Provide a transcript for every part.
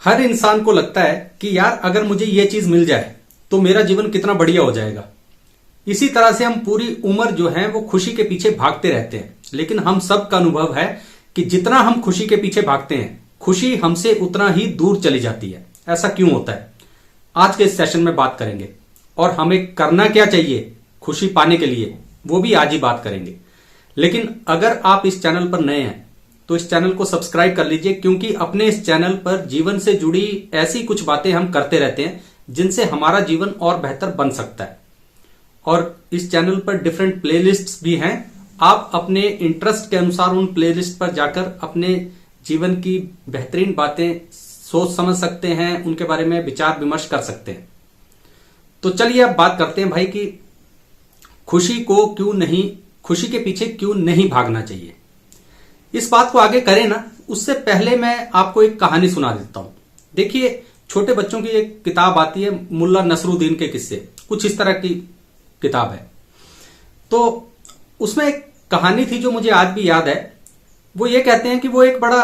हर इंसान को लगता है कि यार अगर मुझे ये चीज मिल जाए तो मेरा जीवन कितना बढ़िया हो जाएगा। इसी तरह से हम पूरी उम्र जो है वो खुशी के पीछे भागते रहते हैं, लेकिन हम सब का अनुभव है कि जितना हम खुशी के पीछे भागते हैं खुशी हमसे उतना ही दूर चली जाती है। ऐसा क्यों होता है, आज के इस सेशन में बात करेंगे और हमें करना क्या चाहिए खुशी पाने के लिए, वो भी आज ही बात करेंगे। लेकिन अगर आप इस चैनल पर नए हैं तो इस चैनल को सब्सक्राइब कर लीजिए, क्योंकि अपने इस चैनल पर जीवन से जुड़ी ऐसी कुछ बातें हम करते रहते हैं जिनसे हमारा जीवन और बेहतर बन सकता है। और इस चैनल पर डिफरेंट प्लेलिस्ट्स भी हैं, आप अपने इंटरेस्ट के अनुसार उन प्लेलिस्ट पर जाकर अपने जीवन की बेहतरीन बातें सोच समझ सकते हैं, उनके बारे में विचार विमर्श कर सकते हैं। तो चलिए अब बात करते हैं भाई कि खुशी के पीछे क्यों नहीं भागना चाहिए। इस बात को आगे करें ना, उससे पहले मैं आपको एक कहानी सुना देता हूं। देखिए, छोटे बच्चों की एक किताब आती है, मुल्ला नसरुद्दीन के किस्से, कुछ इस तरह की किताब है। तो उसमें एक कहानी थी जो मुझे आज भी याद है। वो ये कहते हैं कि वो एक बड़ा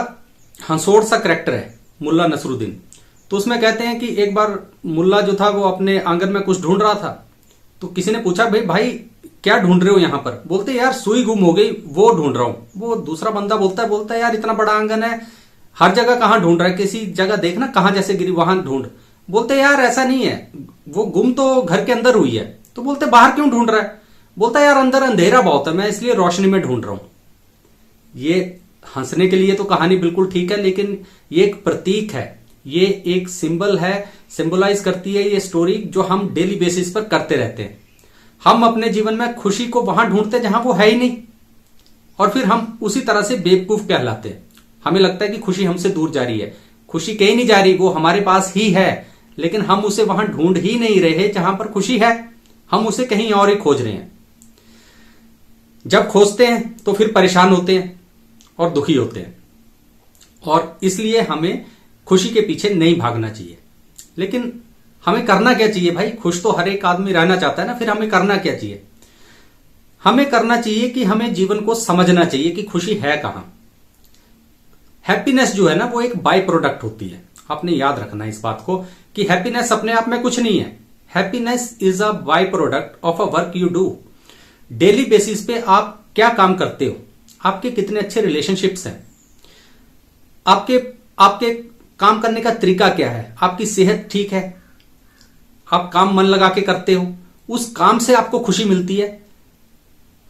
हंसोड़ सा करेक्टर है मुल्ला नसरुद्दीन। तो उसमें कहते हैं कि एक बार मुल्ला जो था वो अपने आंगन में कुछ ढूंढ रहा था। तो किसी ने पूछा, भाई क्या ढूंढ रहे हो यहां पर? बोलते यार सुई गुम हो गई, वो ढूंढ रहा हूं। वो दूसरा बंदा बोलता है यार इतना बड़ा आंगन है, हर जगह कहां ढूंढ रहा है, किसी जगह देखना कहां जैसे गिरी वहां ढूंढ। बोलते यार ऐसा नहीं है, वो गुम तो घर के अंदर हुई है। तो बोलते बाहर क्यों ढूंढ रहा है? बोलता यार अंदर अंधेरा बहुत है, मैं इसलिए रोशनी में ढूंढ रहा हूं। ये हंसने के लिए तो कहानी बिल्कुल ठीक है, लेकिन ये एक प्रतीक है, ये एक सिंबल है, सिंबलाइज करती है ये स्टोरी जो हम डेली बेसिस पर करते रहते हैं। हम अपने जीवन में खुशी को वहां ढूंढते जहां वो है ही नहीं, और फिर हम उसी तरह से बेवकूफ कहलाते हैं। हमें लगता है कि खुशी हमसे दूर जा रही है, खुशी कहीं नहीं जा रही, वो हमारे पास ही है, लेकिन हम उसे वहां ढूंढ ही नहीं रहे जहां पर खुशी है, हम उसे कहीं और ही खोज रहे हैं। जब खोजते हैं तो फिर परेशान होते हैं और दुखी होते हैं, और इसलिए हमें खुशी के पीछे नहीं भागना चाहिए। लेकिन हमें करना क्या चाहिए भाई? खुश तो हर एक आदमी रहना चाहता है ना, फिर हमें करना क्या चाहिए? हमें करना चाहिए कि हमें जीवन को समझना चाहिए कि खुशी है कहां। हैप्पीनेस जो है ना वो एक बाय प्रोडक्ट होती है। आपने याद रखना है इस बात को कि हैप्पीनेस अपने आप में कुछ नहीं है। Happiness is a by product of a work you do. Daily basis पे आप क्या काम करते हो, आपके कितने अच्छे रिलेशनशिप्स हैं, आपके काम करने का तरीका क्या है, आपकी सेहत ठीक है, आप काम मन लगा के करते हो, उस काम से आपको खुशी मिलती है,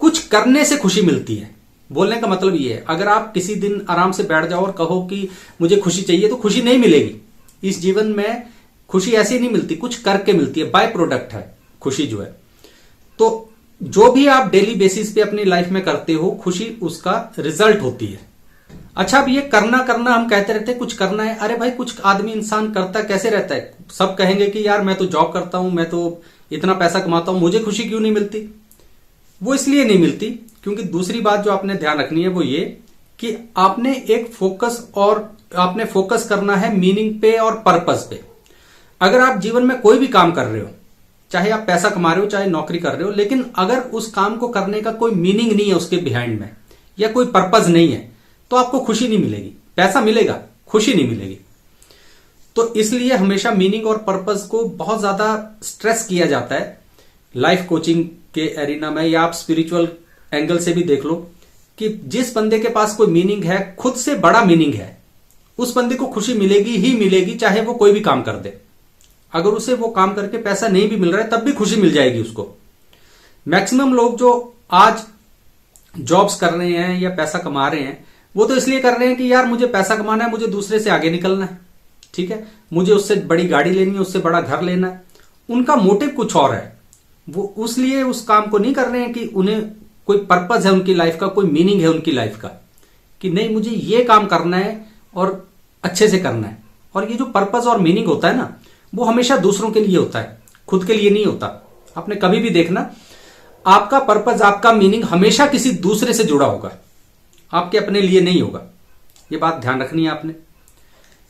कुछ करने से खुशी मिलती है। बोलने का मतलब ये है, अगर आप किसी दिन आराम से बैठ जाओ और कहो कि मुझे खुशी चाहिए, तो खुशी नहीं मिलेगी। इस जीवन में खुशी ऐसी नहीं मिलती, कुछ करके मिलती है, बाय प्रोडक्ट है खुशी जो है। तो जो भी आप डेली बेसिस पे अपनी लाइफ में करते हो, खुशी उसका रिजल्ट होती है। अच्छा, अब ये करना हम कहते रहते हैं कुछ करना है। अरे भाई, कुछ आदमी इंसान करता कैसे रहता है? सब कहेंगे कि यार मैं तो जॉब करता हूं, मैं तो इतना पैसा कमाता हूं, मुझे खुशी क्यों नहीं मिलती? वो इसलिए नहीं मिलती क्योंकि दूसरी बात जो आपने ध्यान रखनी है वो ये कि आपने फोकस करना है मीनिंग पे और पर्पस पे। अगर आप जीवन में कोई भी काम कर रहे हो, चाहे आप पैसा कमा रहे हो, चाहे नौकरी कर रहे हो, लेकिन अगर उस काम को करने का कोई मीनिंग नहीं है उसके बिहाइंड में, या कोई पर्पस नहीं है, तो आपको खुशी नहीं मिलेगी। पैसा मिलेगा, खुशी नहीं मिलेगी। तो इसलिए हमेशा मीनिंग और पर्पस को बहुत ज्यादा स्ट्रेस किया जाता है लाइफ कोचिंग के एरिना में, या आप स्पिरिचुअल एंगल से भी देख लो कि जिस बंदे के पास कोई मीनिंग है, खुद से बड़ा मीनिंग है, उस बंदे को खुशी मिलेगी ही मिलेगी, चाहे वो कोई भी काम कर दे। अगर उसे वो काम करके पैसा नहीं भी मिल रहा है तब भी खुशी मिल जाएगी उसको। मैक्सिमम लोग जो आज जॉब्स कर रहे हैं या पैसा कमा रहे हैं, वो तो इसलिए कर रहे हैं कि यार मुझे पैसा कमाना है, मुझे दूसरे से आगे निकलना है, ठीक है, मुझे उससे बड़ी गाड़ी लेनी है, उससे बड़ा घर लेना है। उनका मोटिव कुछ और है, वो उसलिए उस काम को नहीं कर रहे हैं कि उन्हें कोई पर्पस है उनकी लाइफ का, कोई मीनिंग है उनकी लाइफ का, कि नहीं मुझे ये काम करना है और अच्छे से करना है। और ये जो पर्पस और मीनिंग होता है ना, वो हमेशा दूसरों के लिए होता है, खुद के लिए नहीं होता। आपने कभी भी देखना, आपका पर्पस, आपका मीनिंग हमेशा किसी दूसरे से जुड़ा होगा, आपके अपने लिए नहीं होगा। ये बात ध्यान रखनी है आपने।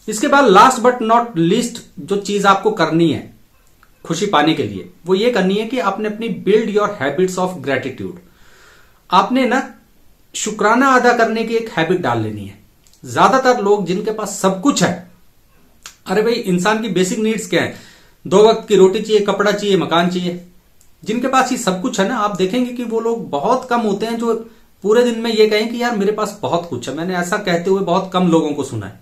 इसके बाद लास्ट बट नॉट लीस्ट जो चीज आपको करनी है खुशी पाने के लिए, वो ये करनी है कि आपने अपनी build your habits of gratitude. आपने ना शुक्राना अदा करने की एक हैबिट डाल लेनी है। ज्यादातर लोग जिनके पास सब कुछ है, अरे भाई, इंसान की बेसिक नीड्स क्या है? 2 वक्त की रोटी चाहिए, कपड़ा चाहिए, मकान चाहिए। जिनके पास ये सब कुछ है ना, आप देखेंगे कि वो लोग बहुत कम होते हैं जो पूरे दिन में ये कहें कि यार मेरे पास बहुत कुछ है। मैंने ऐसा कहते हुए बहुत कम लोगों को सुना है।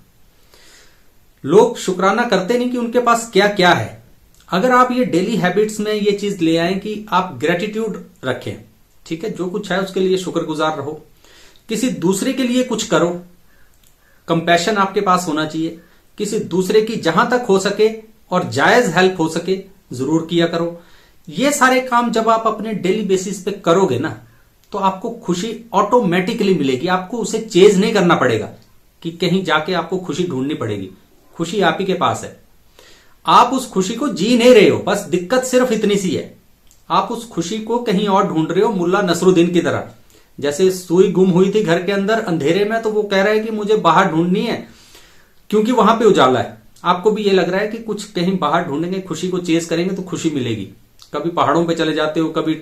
लोग शुक्राना करते नहीं कि उनके पास क्या क्या है। अगर आप ये डेली हैबिट्स में ये चीज ले आए कि आप ग्रेटिट्यूड रखें, ठीक है, जो कुछ है उसके लिए शुक्रगुजार रहो, किसी दूसरे के लिए कुछ करो, कंपैशन आपके पास होना चाहिए, किसी दूसरे की जहां तक हो सके और जायज हेल्प हो सके जरूर किया करो। ये सारे काम जब आप अपने डेली बेसिस पे करोगे ना, तो आपको खुशी ऑटोमेटिकली मिलेगी। आपको उसे चेज नहीं करना पड़ेगा कि कहीं जाके आपको खुशी ढूंढनी पड़ेगी। खुशी आप ही के पास है। आप उस खुशी को जी नहीं रहे हो, बस दिक्कत सिर्फ इतनी सी है, आप उस खुशी को कहीं और ढूंढ रहे हो, मुल्ला नसरुद्दीन की तरह। जैसे सुई गुम हुई थी घर के अंदर अंधेरे में, तो वो कह रहा है कि मुझे बाहर ढूंढनी है क्योंकि वहां पे उजाला है। आपको भी ये लग रहा है कि कुछ कहीं बाहर ढूंढेंगे, खुशी को चेज करेंगे तो खुशी मिलेगी। कभी पहाड़ों पे चले जाते हो, कभी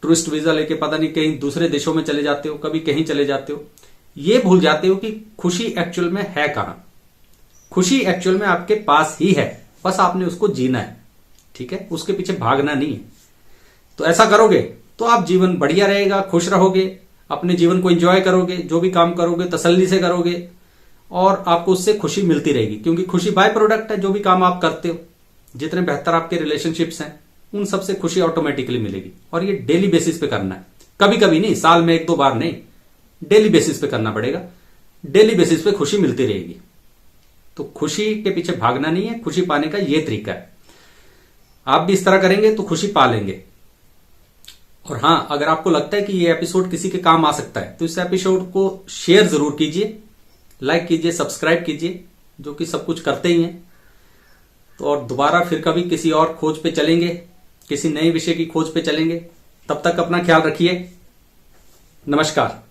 टूरिस्ट वीजा लेके पता नहीं कहीं दूसरे देशों में चले जाते हो, कभी कहीं चले जाते हो। ये भूल जाते हो कि खुशी एक्चुअल में है कहां। खुशी एक्चुअल में आपके पास ही है, बस आपने उसको जीना है, ठीक है, उसके पीछे भागना नहीं है। तो ऐसा करोगे तो आप जीवन बढ़िया रहेगा, खुश रहोगे, अपने जीवन को एंजॉय करोगे, जो भी काम करोगे तसल्ली से करोगे और आपको उससे खुशी मिलती रहेगी। क्योंकि खुशी बाय प्रोडक्ट है, जो भी काम आप करते हो, जितने बेहतर आपके रिलेशनशिप्स हैं उन सबसे खुशी ऑटोमेटिकली मिलेगी। और ये डेली बेसिस पे करना है, कभी कभी नहीं, साल में 1-2 बार नहीं, डेली बेसिस पे करना पड़ेगा। डेली बेसिस पे खुशी मिलती रहेगी। तो खुशी के पीछे भागना नहीं है, खुशी पाने का ये तरीका है। आप भी इस तरह करेंगे तो खुशी पा लेंगे। और हां, अगर आपको लगता है कि ये एपिसोड किसी के काम आ सकता है तो इस एपिसोड को शेयर जरूर कीजिए, लाइक कीजिए, सब्सक्राइब कीजिए, जो कि सब कुछ करते ही हैं। तो और दोबारा फिर कभी किसी और खोज पे चलेंगे, किसी नए विषय की खोज पे चलेंगे। तब तक अपना ख्याल रखिए। नमस्कार।